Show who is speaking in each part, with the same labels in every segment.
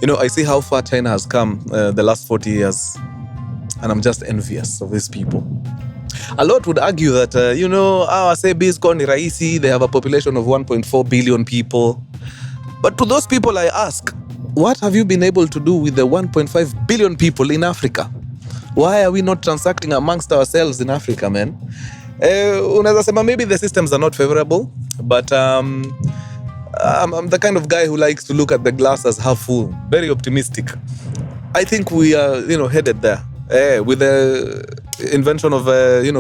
Speaker 1: I see how far China has come the last 40 years, and I'm just envious of these people. A lot would argue that, our Bitcoin ni rahisi, they have a population of 1.4 billion people. But to those people I ask, what have you been able to do with the 1.5 billion people in Africa? Why are we not transacting amongst ourselves in Africa, man? Unaweza sema maybe the systems are not favorable, but I'm the kind of guy who likes to look at the glass as half full, very optimistic. I think we are, headed there. With the invention of,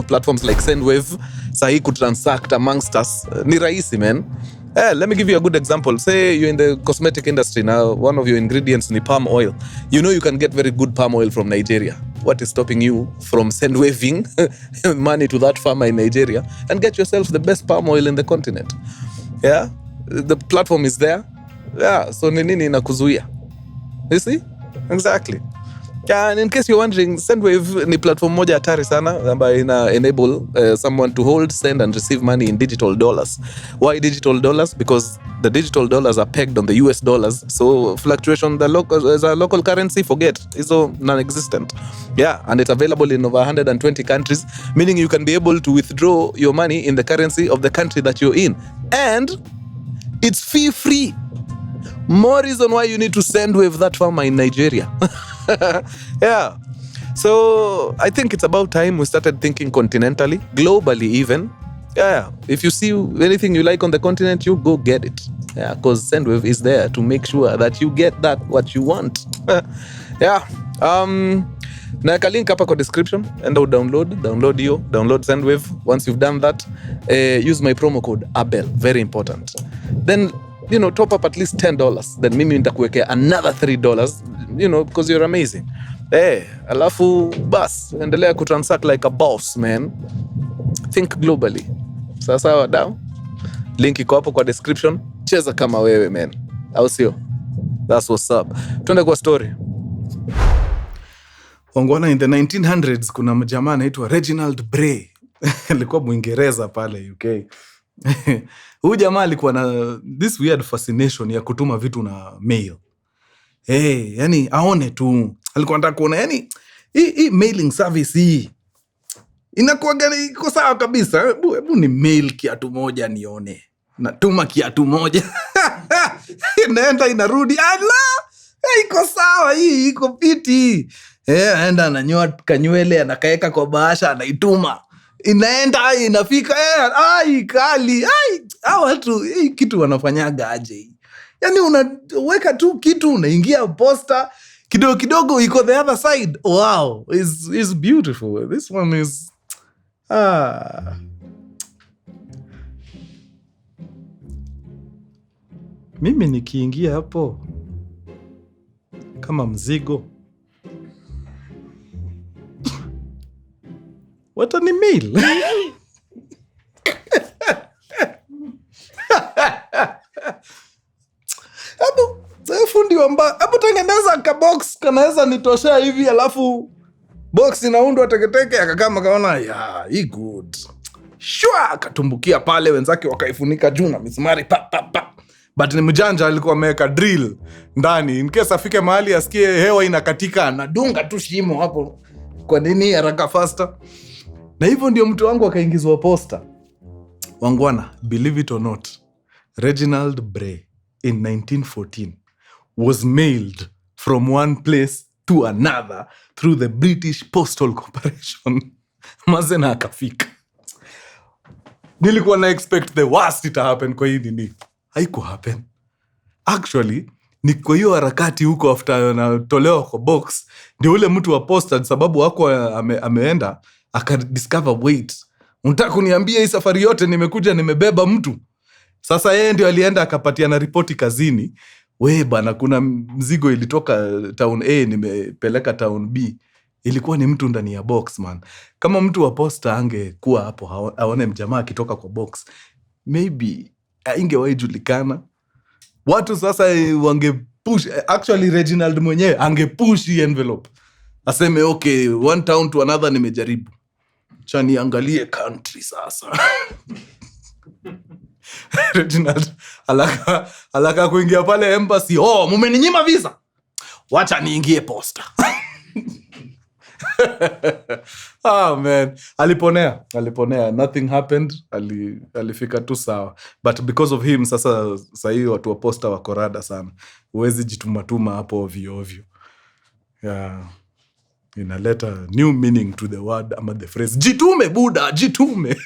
Speaker 1: platforms like Sendwave, sahi could transact amongst us. Ni rahisi, man. Let me give you a good example. Say you're in the cosmetic industry now, one of your ingredients is palm oil. You can get very good palm oil from Nigeria. What is stopping you from sendwaving money to that farmer in Nigeria and get yourself the best palm oil in the continent? Yeah? The platform is there. Yeah, so nini inakuzuia? You see? Exactly. Yeah, and in case you're wondering, Sendwave ni platform moja hatari sana ambayo enable someone to hold, send and receive money in digital dollars. Why digital dollars? Because the digital dollars are pegged on the US dollars. So fluctuation as a local currency, forget. It's all non-existent. Yeah, and it's available in over 120 countries, meaning you can be able to withdraw your money in the currency of the country that you're in. And it's fee-free. More reason why you need to Sendwave that farmer in Nigeria. Yeah. So I think it's about time we started thinking continentally, globally even. Yeah. If you see anything you like on the continent, you go get it. Yeah, because Sendwave is there to make sure that you get what you want. Yeah. Naeka link hapa kwa description. Enda download hiyo, download Sendwave. Once you've done that, use my promo code Abel. Very important. Then top up at least $10. Then mimi nitakuwekea another $3, because you're amazing. Alafu bas, endelea kutransact like a boss, man. Think globally. Sasa wadau, link iko hapo kwa description. Cheza kama wewe, man. Au sio? That's what's up. Tuende kwa story. Wangwana, in the 1900s kuna mjamaa anaitwa Reginald Bray. Alikuwa Mwingereza pale UK. Huyu jamaa alikuwa na this weird fascination ya kutuma vitu na mail. Yani aone tu. Alikuwa anataka kuona yani hii mailing service hii inakuwa gani, iko sawa kabisa. Hebu ni mail kiatu moja nione. Natuma kiatu moja. Inaenda inarudi. Iko sawa hii, iko fiti. Aenda ananyoa kanywele, anakaeka kwa bahasha, anaituma. Inaenda, inafika, kali, watu, kitu wanafanyaga aje. Yani unaweka tu kitu, unaingia posta, kidogo iko the other side. Wow, is beautiful. This one is, mimi nikiingia hapo, kama mzigo, watani mail. Fundi hebu tengeneza ka box kanaweza nitoshea hivi, alafu box inaundwa teketeke, akakama kaona hii good. Shwa katumbukia pale, wenzake wakaifunika juu na misumari pa. But ni mjanja, alikuwa ameweka drill ndani in case afike mahali asikie hewa inakatika, anadunga tu shimo hapo. Kwa nini haraka faster? Na hivyo ndio mtu wangu akaingizwa posta. Wangwana, believe it or not, Reginald Bray in 1914 was mailed from one place to another through the British Postal Corporation. Mazena akafika. Nilikuwa na expect the worst it happen kwa hii nini. Haiku happen. Actually, ni kwa hiyo harakati huko after anatolewa kwa box, ndio ule mtu wa posta sababu wako ameenda akadiscover wait. Unataka kuniambia hii safari yote nimekuja nimebeba mtu? Sasa yeye ndio alienda akapatia na ripoti kazini. Bana, kuna mzigo ilitoka town A nimepeleka town B. Ilikuwa ni mtu ndani ya box, man. Kama mtu wa posta angekuwa hapo aone mjamaa akitoka kwa box, maybe ingewahi julikana. Watu sasa wangepush. Actually Reginald mwenyewe angepush hii envelope. Aseme okay, one town to another nimejaribu. Chani angalie country sasa. Reginald alaka kuingia pale embassy. Mumeninyima visa. wacha niingie posta. Oh man, aliponea, nothing happened, alifika tu sawa, but because of him sasa sahi watu wa posta wako rada sana, huwezi jitumatuma hapo ovyo ovyo. Yeah, inaleta new meaning to the word ama the phrase jitume buda, jitume.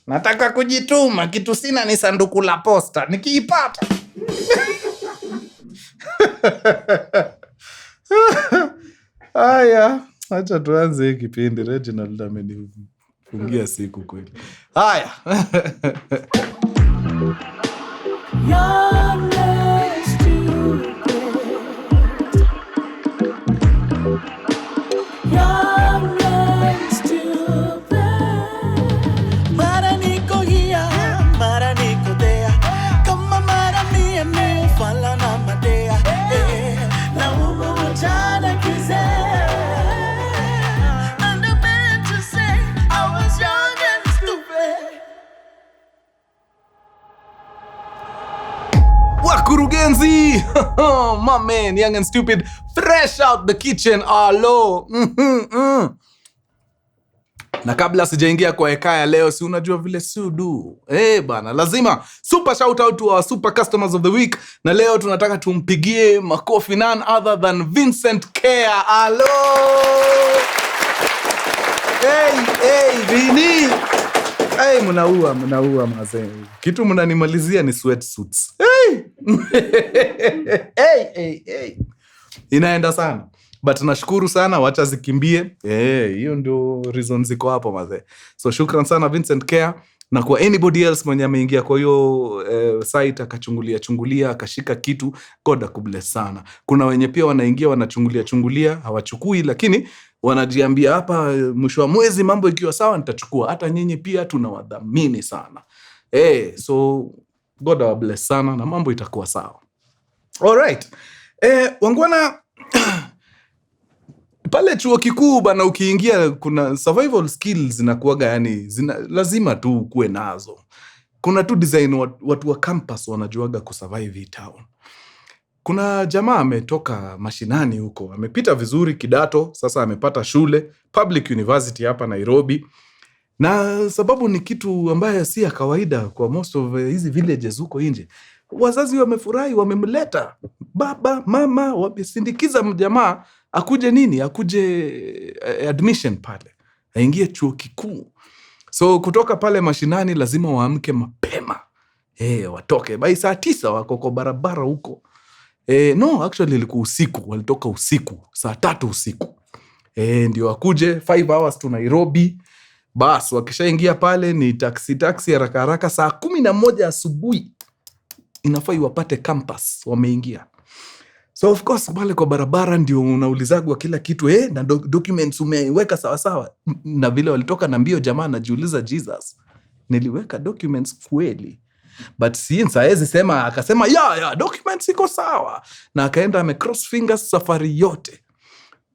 Speaker 1: Nataka kujituma, kitu sina ni sanduku la posta, nikiipata. Haya, acha tuanze hii kipindi. Reginald amenifungia siku kweli. Haya. Mkurugenzi. My man, young and stupid, fresh out the kitchen. Hello. Na kabla sijaingia kwa hekaya leo, si unajua vile sudu. Bana, lazima super shout out to our super customers of the week. Na leo tunataka tumpigie makofi none other than Vincent Care. Hello. Vini. Mnaua mazee. Kitu mnanimalizia ni sweatsuits. Inaenda sana. But nashukuru sana, wacha zikimbie. Hiyo ndio reason ziko hapo mazee. So shukran sana Vincent Care. Na kwa anybody else mwenye ameingia kwa hiyo site akachungulia akashika kitu, God akubless sana. Kuna wenye pia wanaingia wanachungulia hawachukui, lakini wanajiambia hapa mwisho wa mwezi mambo ikiwa sawa nitachukua. Hata nyinyi pia tunawadhamini sana. So God bless sana na mambo itakuwa sawa. Alright. Wangwana, pale chuo kikuu bana ukiingia kuna survival skills zinakuwaga, yani lazima tu kuwe nazo. Kuna tu design watu wa campus wanajuaga kusurvive town. Kuna jamaa ametoka mashinani huko, amepita vizuri kidato, sasa amepata shule, public university hapa Nairobi. Na sababu ni kitu ambaye si ya kawaida kwa most of hizi villages huko nje. Wazazi wamefurahi, wamemleta baba, mama, wamesindikiza mjamaa akuje admission pale, aingie chuo kikuu. So kutoka pale mashinani lazima waamke mapema. Watoke by saa 9 wako kwa barabara huko. No, actually ilikuwa usiku, walitoka usiku, saa 3 usiku. Ndio wakuje 5 hours to Nairobi. Bas, wakishaingia pale ni taxi haraka saa 11 asubuhi. Inafai wapate campus, wameingia. So of course pale kwa barabara ndio unaulizagwa kila kitu, na documents umeweka sawa sawa. Na vile walitoka na mbio, jamaa anajiuliza, Jesus, niliweka documents kweli? But since haezi sema, akasema ya documents iko sawa. Na akaenda cross fingers safari yote.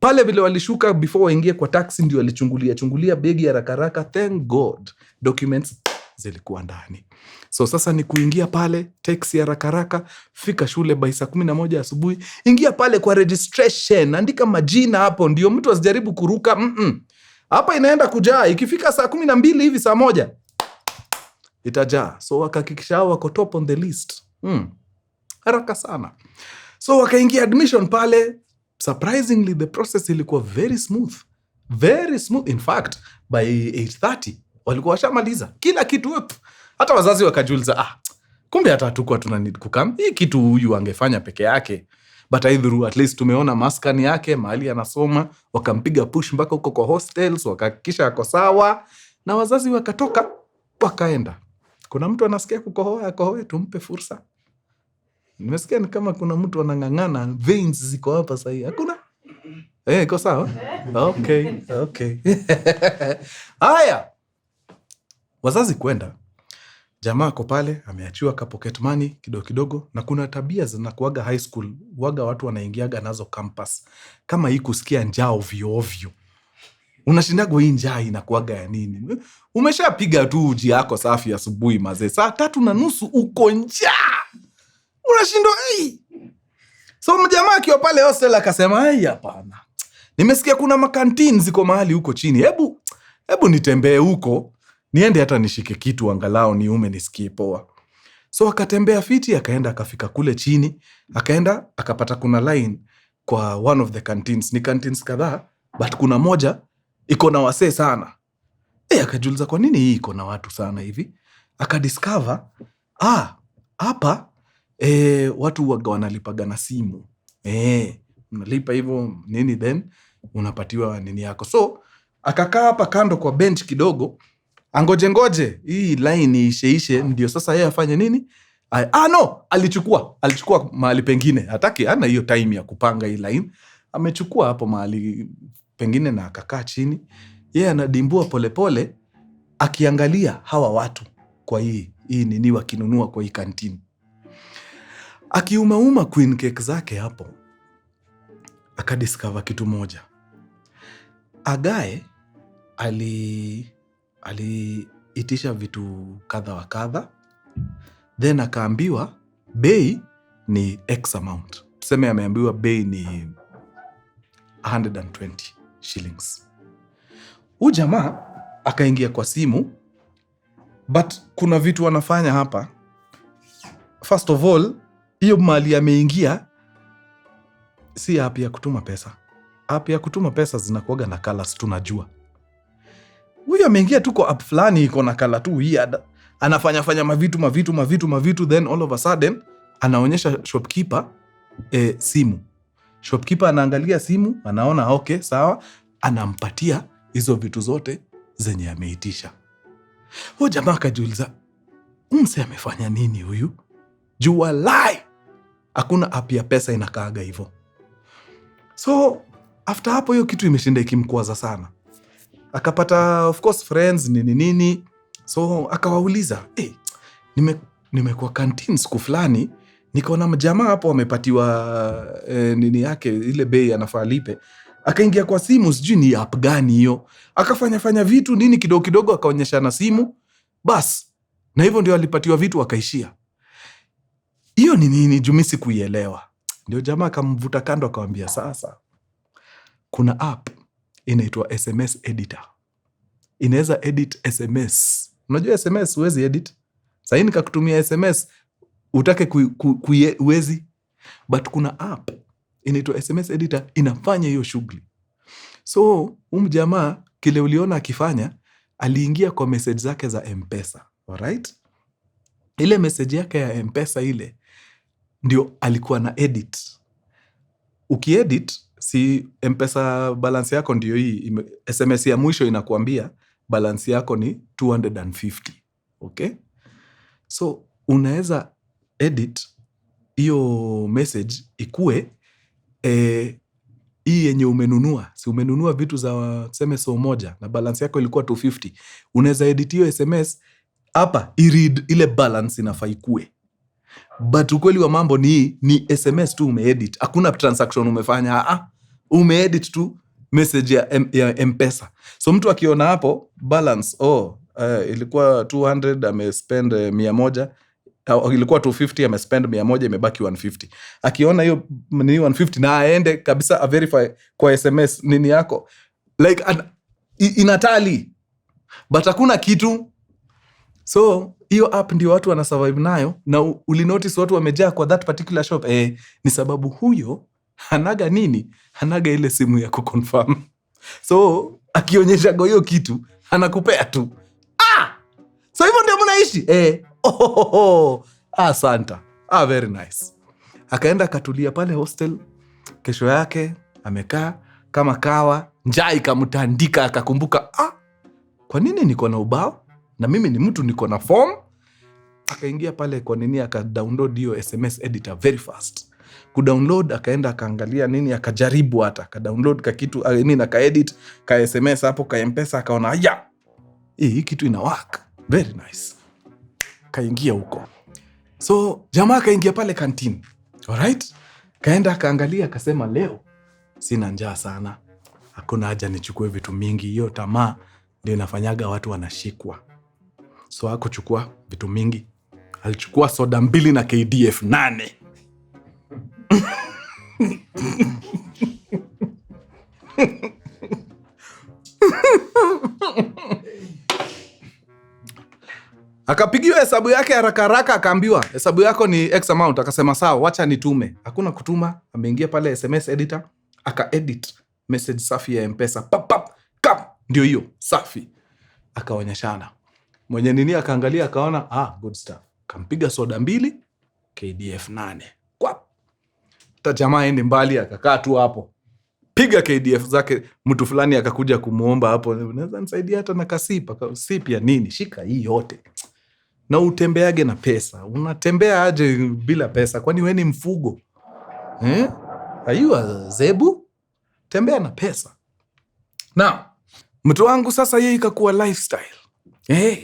Speaker 1: Pale vile walishuka before waingie kwa taxi ndio walichungulia begi haraka. Thank God documents zilikuwa ndani. So sasa ni kuingia pale taxi haraka, fika shule by saa 11 asubuhi. Ingia pale kwa registration, andika majina hapo ndio mtu asijaribu kuruka. Hapa inaenda kujaa, ikifika saa 12 hivi saa 1 itajaa. So wakahakikisha wako top on the list. Haraka sana. So wakaingia admission pale. Surprisingly the process ilikuwa very smooth. In fact by 8:30 walikuwa washamaliza kila kitu. Hata wazazi wakajiuliza, kumbe hata hatukuwa tuna need kukam, hii kitu huyu angefanya peke yake. But either at least tumeona maskani yake mahali anasoma, wakampiga push mpaka huko kwa hostels, wakahakikisha ako sawa, na wazazi wakatoka wakaenda. Kuna mtu anasikia kukohoa, tumpe fursa. Nimesikia ni kama kuna mtu anang'ang'ana, veins ziko hapa sasa. Hakuna? Iko sawa? Okay. Haya. Wazazi kwenda. Jamaa ako pale, ameachiwa ka pocket money kidogo, na kuna tabia zinakuaga high school, waga watu wanaingiaga nazo campus. Kama hii kusikia njaa ovyo. Unashindago hii njaa inakuaga ya nini? Umeshapiga tu uji yako safi asubuhi mazee. Saa 3:30 uko njaa. Unashindwa, So mjamaa akiwa pale hostel akasema, "Ai hapana. Nimesikia kuna makantini ziko mahali huko chini. Hebu nitembee huko. Niende hata nishike kitu angalau niume nisikie poa." So akatembea fiti, akaenda akafika kule chini, akaenda akapata kuna line kwa one of the canteens. Ni canteens kadhaa, but kuna moja iko na wasee sana. Akajiuliza kwa nini hii iko na watu sana hivi? Akadiscover hapa watu waga wanalipaga na simu. Unalipa hivyo nini, then unapatiwa nini yako. So akakaa hapa kando kwa bench kidogo, angoje hii line isheishe ndio sasa yeye afanye nini. No, alichukua mahali pengine. Hataki, hana hiyo time ya kupanga hii line. Amechukua hapo mahali pengine na akakaa chini. Yeye anadimbua polepole akiangalia hawa watu kwa hii nini wakinunua kwa hii kantini. Akiumauma queen cake zake hapo, akadiscover kitu moja. Agae aliitisha vitu kadha wa kadha, then akaambiwa bei ni X amount. Tuseme ameambiwa bei ni 120 shillings. Huyu jamaa akaingia kwa simu, but kuna vitu wanafanya hapa. First of all, hiyo mali ameingia si app ya kutuma pesa. App ya kutuma pesa zinakuwaga na colors tunajua. Huyu ameingia tu kwa app fulani iko na color tu weird. Anafanya mavitu, then all of a sudden anaonyesha shopkeeper simu. Shopkeeper anaangalia simu, anaona okay, sawa, anampatia hizo vitu zote zenye ameitisha. Huyu jamaa akajiuliza, mse amefanya nini huyu? Jua lie. Hakuna app ya pesa inakaaga hivyo. So after hapo hiyo kitu imeshinda ikimkwaza sana. Akapata of course friends nini. So akawauliza, nimekuwa canteen siku fulani, nikaona mjamaa hapo wamepatiwa nini yake ile bei anafaa lipe. Akaingia kwa simu, sijui ni app gani hiyo. Akafanya vitu nini kidogo akaonyesha na simu. Bas. Na hivyo ndio alipatiwa vitu akaishia. Hiyo ni nini? Jumisi kuielewa. Ndio jamaa akamvuta kando akamwambia, sasa kuna app inaitwa SMS editor. Inaweza edit SMS. Unajua SMS huwezi edit. Sasa nikakutumia SMS utake uwezi. But kuna app inaitwa SMS editor inafanya hiyo shughuli. So jamaa kile uliona akifanya, aliingia kwa message zake za Mpesa. Alright? Ile message yake ya Mpesa ile ndio alikuwa na edit. Ukiedit, si Mpesa balance yako ndio hii. SMS ya mwisho inakuambia balance yako ni 250. Okay? So unaweza edit hiyo message ikue hii yenye umenunua. Si umenunua vitu za tuseme so moja na balance yako ilikuwa 250. Unaweza edit hiyo SMS hapa i-read ile balance inafaa ikue. But ukweli wa mambo ni SMS tu umeedit. Hakuna transaction umefanya. Umeedit tu message ya Mpesa. So mtu akiona hapo balance, ilikuwa 200 amespend 100, ilikuwa 250 amespend 100 imebaki 150. Akiona hiyo ni 150 na aende kabisa verify kwa SMS nini yako. Like inatali. But hakuna kitu. So hiyo app ndio watu wana survive nayo, na ulinotice watu wamejaa kwa that particular shop. Ni sababu huyo hanaga nini? Hanaga ile simu ya kuconfirm. So akionyesha hiyo kitu anakupea tu. So hivyo ndio mnaishi. Asante. Very nice. Akaenda akatulia pale hostel. Kesho yake amekaa kama kawa, njaa ikamtandika, akakumbuka, kwa nini niko na ubao? Na mimi ni mtu niko na form. Akaingia pale kwa nini akadownload hiyo SMS editor very fast. Kudownload akaenda akaangalia nini, akajaribu hata akadownload ka kitu nini, akaedit ka SMS hapo ka Mpesa, akaona hii kitu ina work very nice. Kaingia huko. So jamaa kaingia pale canteen. Alright? Kaenda akaangalia akasema, leo sina njaa sana. Hakuna haja nichukue vitu mingi. Hiyo tamaa ndio inafanyaga watu wanashikwa. So hakuchukua vitu mingi. Alichukua soda 2 na KDF 8. Akapigiwa hesabu yake haraka haraka, akaambiwa hesabu yako ni X amount. Akasema sawa, wacha nitume. Hakuna kutuma, ameingia pale SMS editor, aka-edit message safi ya Mpesa. Pap pap kap, ndio hiyo safi. Akaonyeshana. Mwenye nini akaangalia akaona, good stuff. Kampiga soda 2, KDF 8. Kwap. Hata jamaa ende mbali, akakaa tu hapo. Piga KDF zake. Mtu fulani akakuja kumuomba hapo, unaweza nisaidia hata na kasipa. Kasipia nini? Shika hii yote. Na utembeage na pesa. Unatembea aje bila pesa? Kwani wewe ni mfugo? Ayua zebu? Tembea na pesa. Na mtu wangu sasa yeye ikakuwa lifestyle.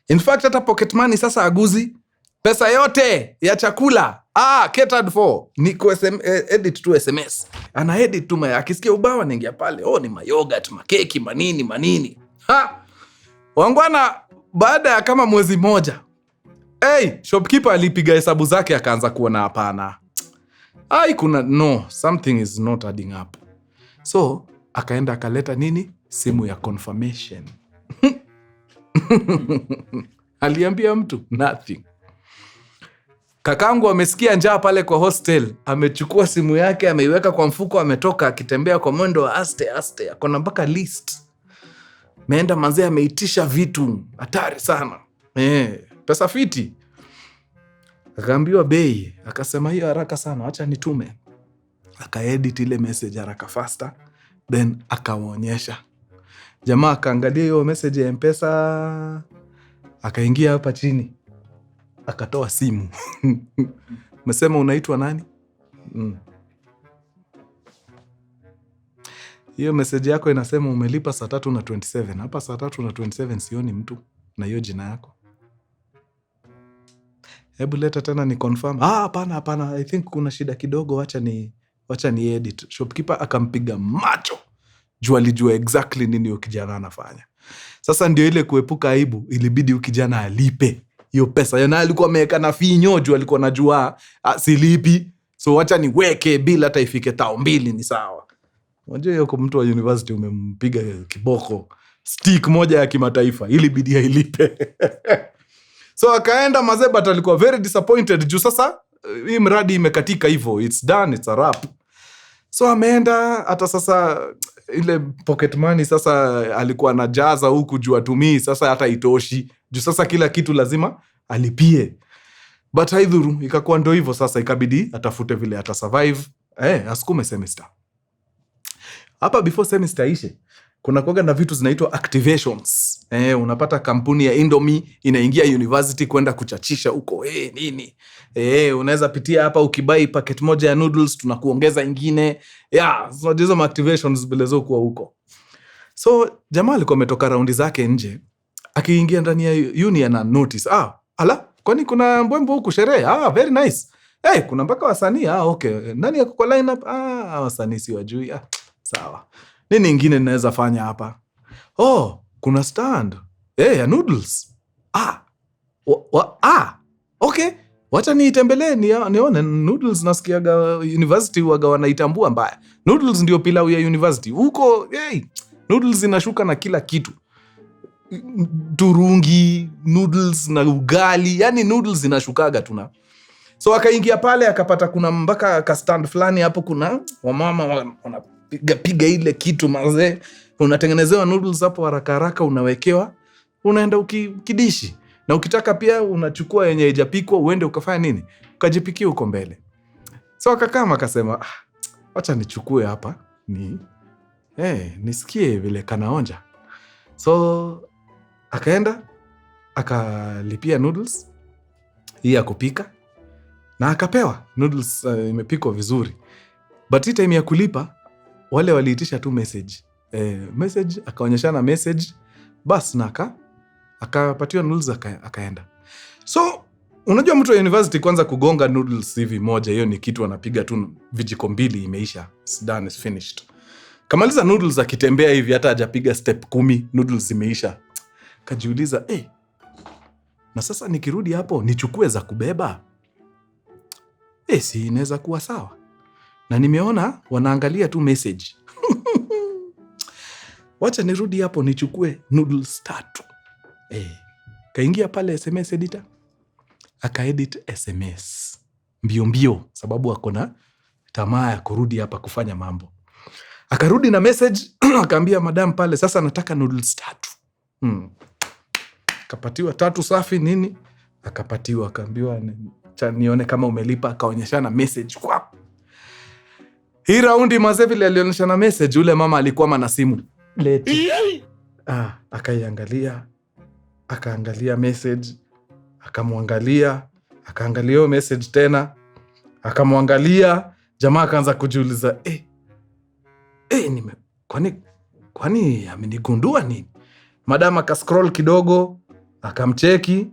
Speaker 1: In fact hata pocket money sasa aguzi. Pesa yote ya chakula catered for ni edit tu SMS. Ana edit tu, akisikia ubao anaingia pale, ni mayogurt, makeki, manini. Wangwana, baada ya kama mwezi moja, shopkeeper alipiga hesabu zake akaanza kuona hapana. Something is not adding up. So, akaenda akaleta nini? Simu ya confirmation. Aliambia mtu nothing. Kakangu amesikia njaa pale kwa hostel, amechukua simu yake, ameiweka kwa mfuko, ametoka akitembea kwa mwendo wa aste, akona mpaka list. Meenda manzee, ameitisha vitu hatari sana. Pesa fiti. Akaambiwa bei, akasema hiyo haraka sana, acha nitume. Akaedit ile message haraka faster, then akawaonyesha. Jamaa akaangalia hiyo message ya Mpesa, akaingia hapa chini. Akatoa simu. Mesema unaitwa nani? Hiyo message yako inasema umelipa saa 3:27. Hapa saa 3:27 sioni mtu na hiyo jina yako. Hebu leta tena ni confirm. Hapana. I think kuna shida kidogo, wacha ni edit. Shopkeeper akampiga macho. Alijua exactly nini huyo kijana anafanya. Sasa ndio ile kuepuka aibu, ilibidi huyo kijana alipe hiyo pesa. Yana alikuwa ameweka na finyo, alikuwa anajua silipi. So wacha niweke bila hata ifike 2,000 ni sawa. Unajua yuko mtu wa university umempiga kiboko, stick moja ya kimataifa, ilibidi ailipe. So akaenda mazeba, alikuwa very disappointed juu sasa hii mradi imekatika hivyo. It's done, it's a wrap. So ameenda, hata sasa ile pocket money sasa alikuwa anajaza huku juu atumii, sasa hata itoshi. Juu sasa kila kitu lazima alipie. But haidhuru, ikakuwa ndo hivyo sasa, ikabidi atafute vile ata survive. Asukume semester. Hapa before semester ishe, kuna kuwaga na vitu zinaitwa activations. Unapata kampuni ya Indomie inaingia university kwenda kuchachisha huko. Nini? Unaweza pitia hapa ukibai packet moja ya noodles, tunakuongeza ingine. So hizo activations bilezo kuwa huko. So jamaa alikuwa ametoka raundi zake nje, akiingia ndani ya uni na notice. Kwani kuna mbwembo huku sherehe? Very nice. Kuna mpaka wasanii. Okay. Nani yako kwa lineup? Wasanii si wajui. Sawa. Nini ingine ninaweza fanya hapa? Kuna stand. Ya noodles. Okay. Wacha niitembelee nione noodles. Nasikiaga university waga wanaitambua mbaya. Noodles ndio pilau ya university. Huko, noodles inashuka na kila kitu. Turungi, noodles na ugali. Yani noodles inashukaga tuna. So akaingia pale akapata kuna mpaka ka stand fulani hapo, kuna wamama wanapiga ile kitu mazee. Unatengenezewa noodles hapo haraka haraka, unawekewa, unaenda ukidishi. Na ukitaka pia unachukua yenye haijapikwa uende ukafanya nini? Ukajipikia huko mbele. So akakama akasema, wacha nichukue hapa nisikie vile kanaonja. So akaenda akalipia noodles hii ya kupika na akapewa noodles imepikwa vizuri. But hii time ya kulipa wale waliitisha tu message. Message akaonyeshana message bas na akapatiwa noodles akaenda. So unajua mtu wa university kwanza kugonga noodles hivi moja, hiyo ni kitu anapiga tu vijiko 2 imeisha. It's done, it's finished. Kamaliza noodles akitembea hivi hata hajapiga step 10 noodles imeisha. Kajiuliza, na sasa nikirudi hapo nichukue za kubeba? Si inaweza kuwa sawa. na nimeona wanaangalia tu message. Wacha nirudi hapo nichukue noodles 3. Kaingia pale SMS editor, akaedit SMS mbio sababu akona tamaa ya kurudi hapa kufanya mambo. Akarudi na message akaambia madam pale, sasa nataka noodles 3. Akapatiwa 3 safi nini, akapatiwa, akaambiwa nione kama umelipa, akaonyeshana message kwa. Hii raundi mazee vile alionyeshana message, ule mama alikuwa na simu. Leti. Akaiangalia, akaangalia message, akamwangalia, akaangalia message tena, akamwangalia, jamaa akaanza kujiuliza, kwani amenigundua nini? Madam akascroll kidogo, akamcheki,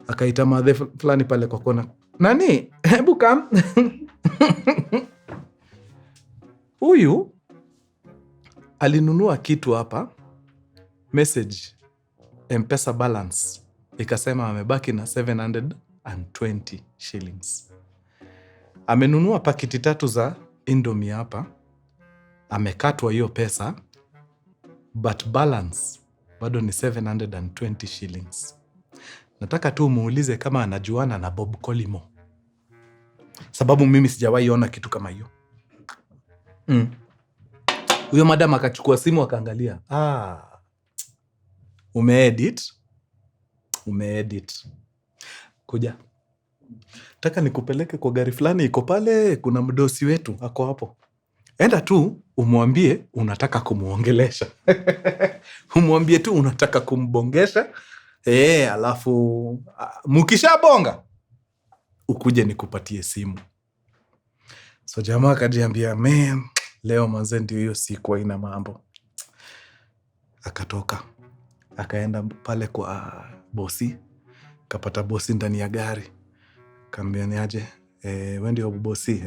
Speaker 1: akaita madhe fulani pale kwa kona. Nani? Hebu kam. Huyu alinunua kitu hapa, message Mpesa balance ikasema amebaki na 720 shillings. Amenunua pakiti 3 za Indomie hapa, amekatwa hiyo pesa, but balance bado ni 720 shillings. Nataka tu muulize kama anajuana na Bob Colimo, sababu mimi sijawahi ona kitu kama hiyo. Huyo madam akachukua simu akaangalia. Umeedit. Kuja. Nataka nikupeleke kwa gari fulani iko pale, kuna mdosi wetu ako hapo. Enda tu umwambie unataka kumuongelesha. Umwambie tu unataka kumbongesha. Alafu mukishabonga ukuje nikupatie simu. So jamaa akajiambia, man, leo manze ndio hiyo siku haina mambo. Akatoka. Akaenda pale kwa bosi. Kapata bosi ndani ya gari. Kaambia niaje, wewe ndio bosi?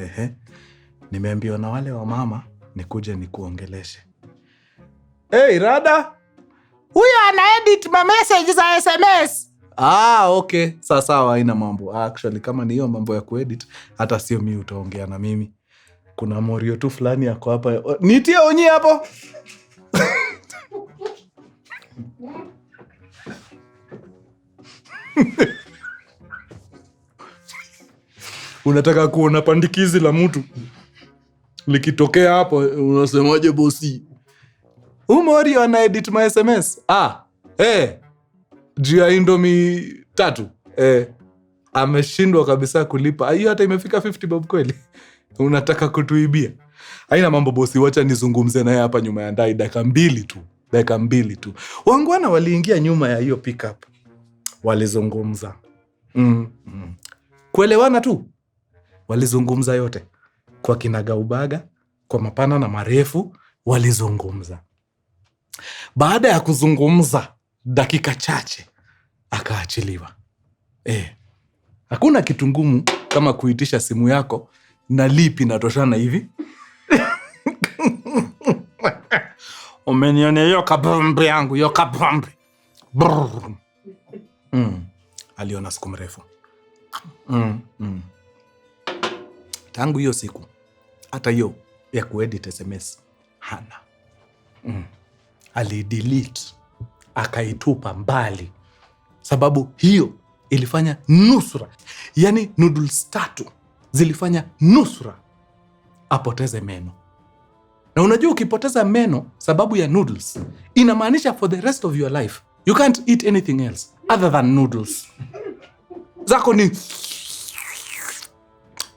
Speaker 1: Nimeambiwa na wale wa mama nikuje nikuongeleshe. Rada, huyu anaedit ma message za SMS. Okay, sawa haina mambo. Actually kama ni hiyo mambo ya kuedit, hata sio mimi utaongea na mimi. Kuna morio tu fulani yako hapa. Nitie onyi hapo. Unataka kuona pandikizi la mtu likitokea hapo, unasemaje bosi? Morio ana edit ma SMS. Juu ya Indomie 3. Ameshindwa kabisa kulipa. Hiyo hata imefika 50 bob kweli. Unataka kutuibia? Haina mambo bosi, wacha nizungumze naye hapa nyuma ya ndai dakika 2 tu. Wangwana waliingia nyuma ya hiyo pickup. Walizungumza. Kuelewana tu. Walizungumza yote. Kwa kinagaubaga, kwa mapana na marefu, walizungumza. Baada ya kuzungumza dakika chache, akaachiliwa. Hakuna kitu ngumu kama kuitisha simu yako na lipi natoshana hivi. Umenione hiyo kabambe yangu, hiyo kabambe. Aliona siku mrefu. Tangu hiyo siku, hata hiyo ya kuedit SMS hana. Alidelete, akaitupa mbali. Sababu hiyo ilifanya nusura. Yani noodles 3 zilifanya nusura apoteze meno. Na unajua ukipoteza meno sababu ya noodles, inamaanisha for the rest of your life you can't eat anything else other than noodles. Zako ni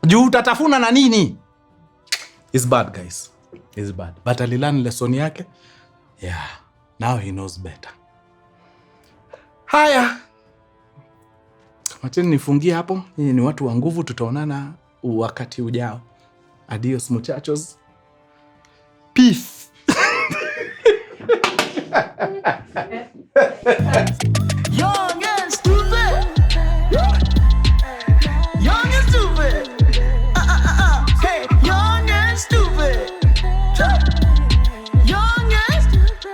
Speaker 1: juu utatafuna na nini? It's bad guys. It's bad. But alilearn lesson yake. Yeah. Now he knows better. Haya. Kamacheni nifungie hapo. Nyinyi ni watu wa nguvu, tutaonana wakati ujao. Adios muchachos. Peace.
Speaker 2: Young and stupid. Young and stupid. Hey, young and stupid. Young and stupid.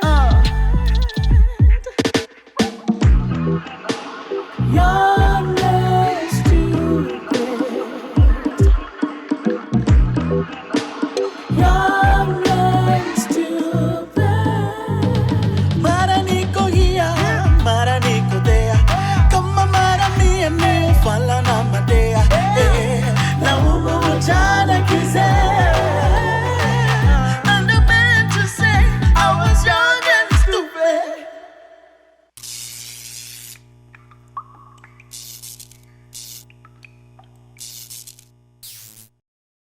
Speaker 2: Young and stupid. Young